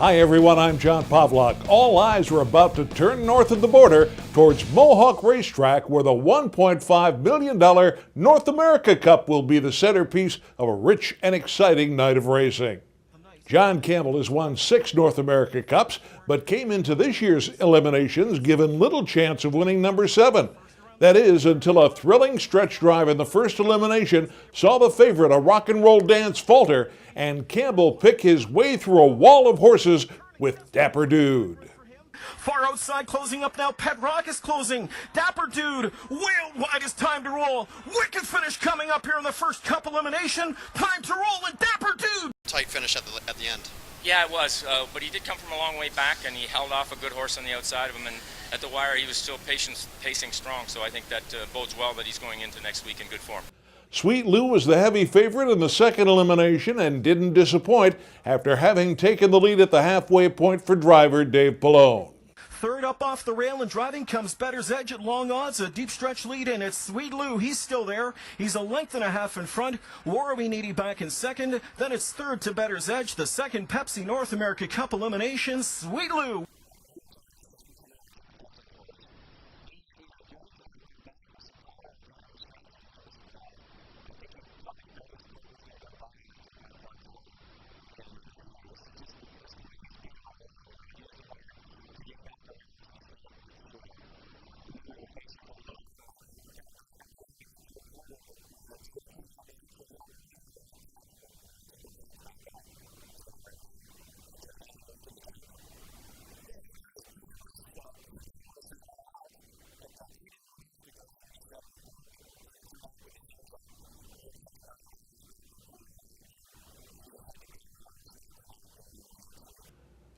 Hi everyone, I'm John Pavlak. All eyes are about to turn north of the border towards Mohawk Racetrack, where the $1.5 million North America Cup will be the centerpiece of a rich and exciting night of racing. John Campbell has won 6 North America Cups, but came into this year's eliminations given little chance of winning number 7. That is, until a thrilling stretch drive in the first elimination saw the favorite, a rock and roll dance, falter, and Campbell pick his way through a wall of horses with Dapper Dude. Far outside, closing up now. Pet Rock is closing. Dapper Dude, way wide is Time to Roll. Wicked finish coming up here in the first cup elimination. Time to Roll and Dapper Dude. Tight finish at the end. Yeah, it was, but he did come from a long way back, and he held off a good horse on the outside of him, and at the wire he was still pacing strong, so I think that bodes well that he's going into next week in good form. Sweet Lou was the heavy favorite in the second elimination and didn't disappoint after having taken the lead at the halfway point for driver Dave Pallone. Third up off the rail and driving comes Better's Edge at long odds. A deep stretch lead in. It's Sweet Lou. He's still there. He's a length and a half in front. Warrawee Needy back in second. Then it's third to Better's Edge. The second Pepsi North America Cup elimination. Sweet Lou.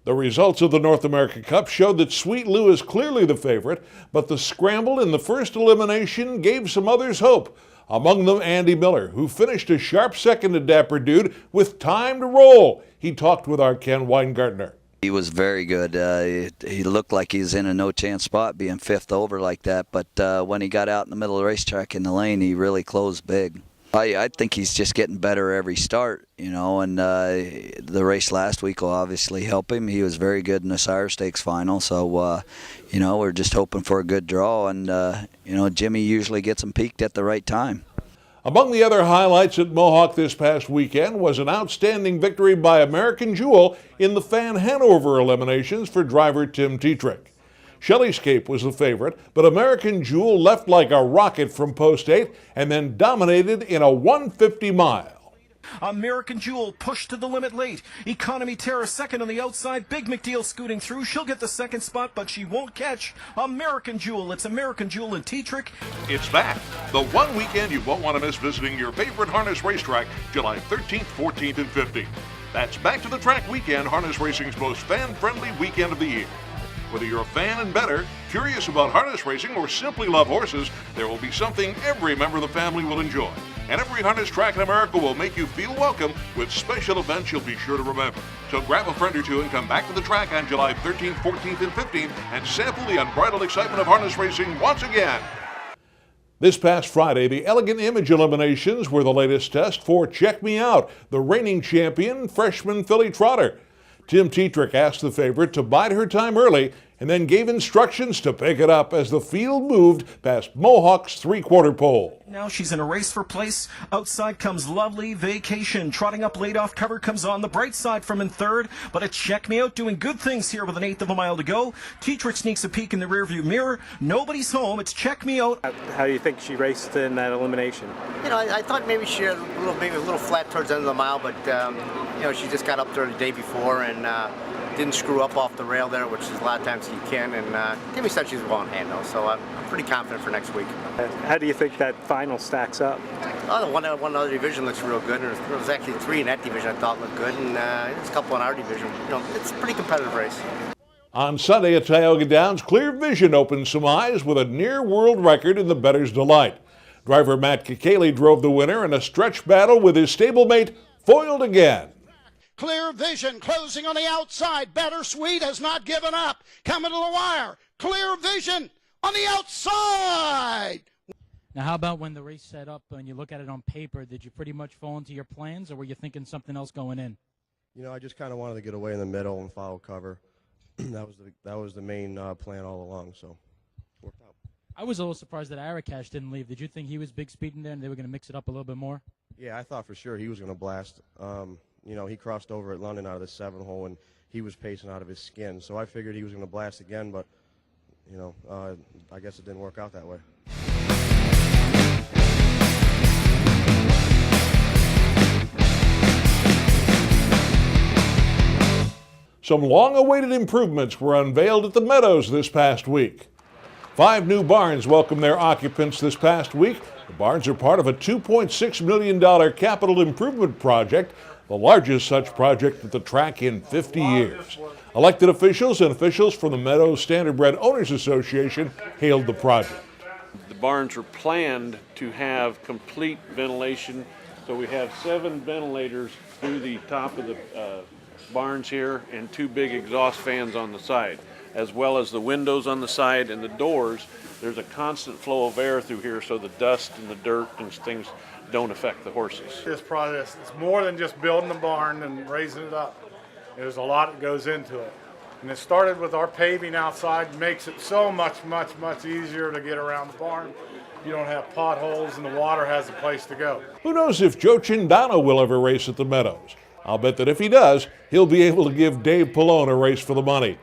The results of the North America Cup showed that Sweet Lou is clearly the favorite, but the scramble in the first elimination gave some others hope. Among them, Andy Miller, who finished a sharp second to Dapper Dude with Time to Roll. He talked with our Ken Weingartner. He was very good. He looked like he was in a no-chance spot being fifth over like that, but when he got out in the middle of the racetrack in the lane, he really closed big. I think he's just getting better every start, you know, and the race last week will obviously help him. He was very good in the Sire Stakes final, so, you know, we're just hoping for a good draw, and, you know, Jimmy usually gets him peaked at the right time. Among the other highlights at Mohawk this past weekend was an outstanding victory by American Jewel in the Fan Hanover eliminations for driver Tim Tetrick. Shellyscape was the favorite, but American Jewel left like a rocket from post 8 and then dominated in a 150 mile. American Jewel pushed to the limit late. Economy Terror second on the outside. Big McDeal scooting through. She'll get the second spot, but she won't catch American Jewel. It's American Jewel and Tetrick. It's back. The one weekend you won't want to miss visiting your favorite harness racetrack, July 13th, 14th, and 15th. That's Back to the Track weekend, harness racing's most fan-friendly weekend of the year. Whether you're a fan and bettor, curious about harness racing, or simply love horses, there will be something every member of the family will enjoy. And every harness track in America will make you feel welcome with special events you'll be sure to remember. So grab a friend or two and come back to the track on July 13th, 14th, and 15th and sample the unbridled excitement of harness racing once again. This past Friday, the Elegant Image eliminations were the latest test for Check Me Out, the reigning champion freshman filly trotter. Tim Tetrick asked the favorite to bide her time early and then gave instructions to pick it up as the field moved past Mohawk's three-quarter pole. Now she's in a race for place. Outside comes Lovely Vacation. Trotting up late off cover comes on the bright side from in third, but a Check Me Out doing good things here with an eighth of a mile to go. Tetrick sneaks a peek in the rearview mirror. Nobody's home. It's Check Me Out. How do you think she raced in that elimination? You know, I thought maybe she had maybe a little flat towards the end of the mile, but you know, she just got up there the day before and didn't screw up off the rail there, which is a lot of times you can. And Timmy said she's well in hand though, so I'm pretty confident for next week. How do you think that final stacks up? Oh, the one other division looks real good. There was actually 3 in that division I thought looked good, and there's a couple in our division. You know, it's a pretty competitive race. On Sunday at Tioga Downs, Clear Vision opened some eyes with a near-world record in the Bettor's Delight. Driver Matt Kikali drove the winner in a stretch battle with his stablemate, foiled again. Clear Vision closing on the outside. Better Sweet has not given up. Coming to the wire. Clear Vision on the outside. Now, how about when the race set up and you look at it on paper? Did you pretty much fall into your plans, or were you thinking something else going in? You know, I just kind of wanted to get away in the middle and follow cover. that was the main plan all along, so it worked out. I was a little surprised that Arakash didn't leave. Did you think he was big speed in there and they were going to mix it up a little bit more? Yeah, I thought for sure he was going to blast. You know, he crossed over at London out of the 7-hole, and he was pacing out of his skin. So I figured he was going to blast again, but, you know, I guess it didn't work out that way. Some long-awaited improvements were unveiled at the Meadows this past week. 5 new barns welcomed their occupants this past week. The barns are part of a $2.6 million capital improvement project, the largest such project at the track in 50 years. Elected officials and officials from the Meadows Standardbred Owners Association hailed the project. The barns are planned to have complete ventilation, so we have 7 ventilators through the top of the barns here and 2 big exhaust fans on the side, as well as the windows on the side and the doors. There's a constant flow of air through here so the dust and the dirt and things don't affect the horses. This process is more than just building the barn and raising it up. There's a lot that goes into it. And it started with our paving outside, makes it so much easier to get around the barn. You don't have potholes and the water has a place to go. Who knows if Joe Chindano will ever race at the Meadows? I'll bet that if he does, he'll be able to give Dave Pallone a race for the money.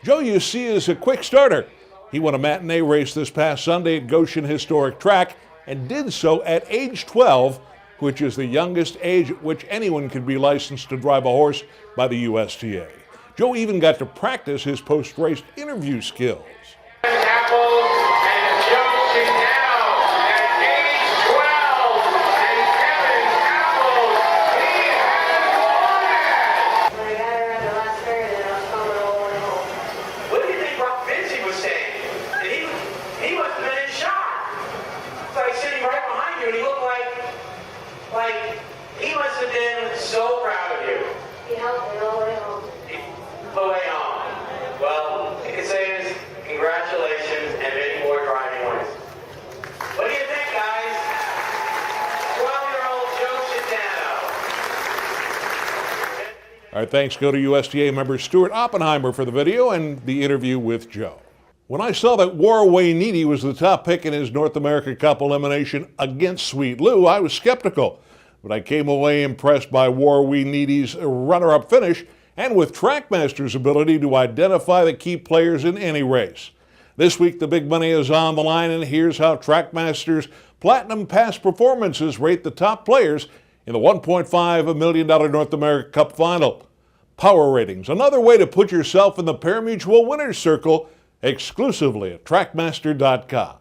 Joe, you see, is a quick starter. He won a matinee race this past Sunday at Goshen Historic Track and did so at age 12, which is the youngest age at which anyone can be licensed to drive a horse by the USTA. Joe even got to practice his post-race interview skills. He must have been so proud of you. He helped me all the way home. The way home. Well, I can say is congratulations and many more driving wins. What do you think, guys? 12-year-old Joe Chindano. Our thanks go to USTA member Stuart Oppenheimer for the video and the interview with Joe. When I saw that Warraway Needy was the top pick in his North America Cup elimination against Sweet Lou, I was skeptical. But I came away impressed by Warraway Needy's runner-up finish and with Trackmaster's ability to identify the key players in any race. This week, the big money is on the line, and here's how Trackmaster's Platinum Pass performances rate the top players in the $1.5 million North America Cup final. Power ratings, another way to put yourself in the pari-mutuel winner's circle, exclusively at Trackmaster.com.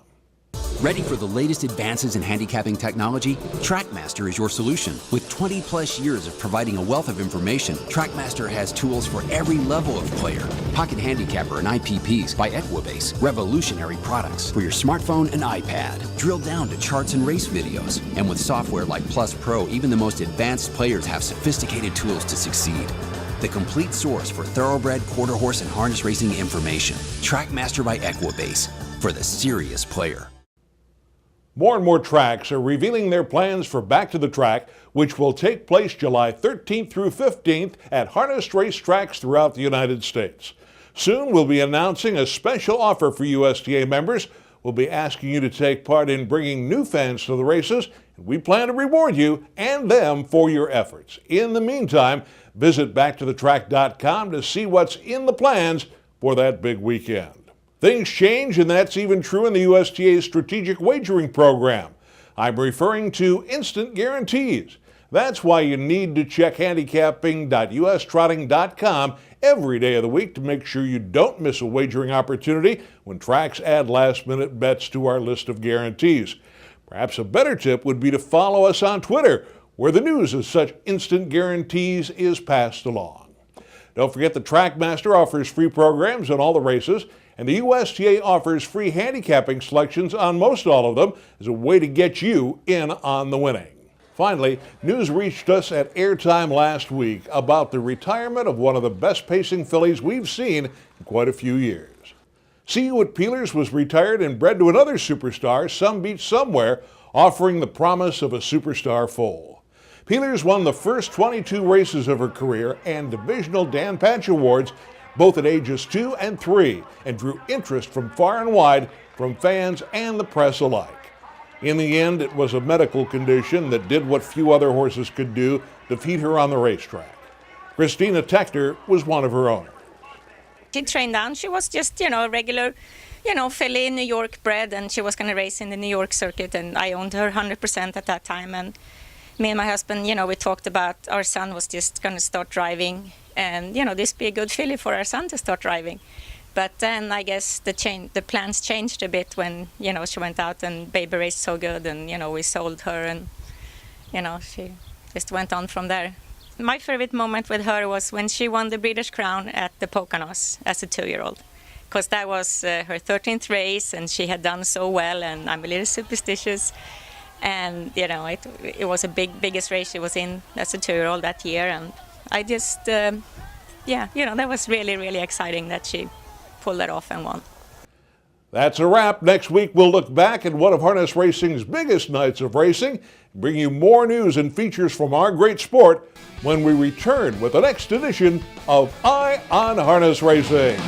Ready for the latest advances in handicapping technology? Trackmaster is your solution. With 20-plus years of providing a wealth of information, Trackmaster has tools for every level of player. Pocket Handicapper and IPPs by Equibase. Revolutionary products for your smartphone and iPad. Drill down to charts and race videos. And with software like Plus Pro, even the most advanced players have sophisticated tools to succeed. The complete source for thoroughbred, quarter horse, and harness racing information. Trackmaster by Equibase. For the serious player. More and more tracks are revealing their plans for Back to the Track, which will take place July 13th through 15th at harness race tracks throughout the United States. Soon we'll be announcing a special offer for USTA members. We'll be asking you to take part in bringing new fans to the races, and we plan to reward you and them for your efforts. In the meantime, visit backtothetrack.com to see what's in the plans for that big weekend. Things change, and that's even true in the USTA's strategic wagering program. I'm referring to instant guarantees. That's why you need to check handicapping.ustrotting.com every day of the week to make sure you don't miss a wagering opportunity when tracks add last-minute bets to our list of guarantees. Perhaps a better tip would be to follow us on Twitter, where the news of such instant guarantees is passed along. Don't forget the Trackmaster offers free programs on all the races, and the USTA offers free handicapping selections on most all of them as a way to get you in on the winning. Finally, news reached us at airtime last week about the retirement of one of the best pacing fillies we've seen in quite a few years. See You at Peelers was retired and bred to another superstar, Some Beach Somewhere, offering the promise of a superstar foal. Peelers won the first 22 races of her career and divisional Dan Patch Awards, both at ages 2 and 3, and drew interest from far and wide from fans and the press alike. In the end, it was a medical condition that did what few other horses could do, defeat her on the racetrack. Christina Tector was one of her owners. She trained down. She was just, a regular, filly, New York bred, and she was going to race in the New York circuit, and I owned her 100% at that time. And me and my husband, we talked about our son was just going to start driving, and, this would be a good filly for our son to start driving. But then I guess the plans changed a bit when, she went out and baby raced so good, and, we sold her, and, she just went on from there. My favorite moment with her was when she won the British Crown at the Poconos as a 2-year-old, because that was her 13th race, and she had done so well, and I'm a little superstitious. And, it was a biggest race she was in as a 2-year-old that year, and I just, that was really, really exciting that she pulled that off and won. That's a wrap. Next week, we'll look back at one of harness racing's biggest nights of racing, bring you more news and features from our great sport when we return with the next edition of Eye on Harness Racing.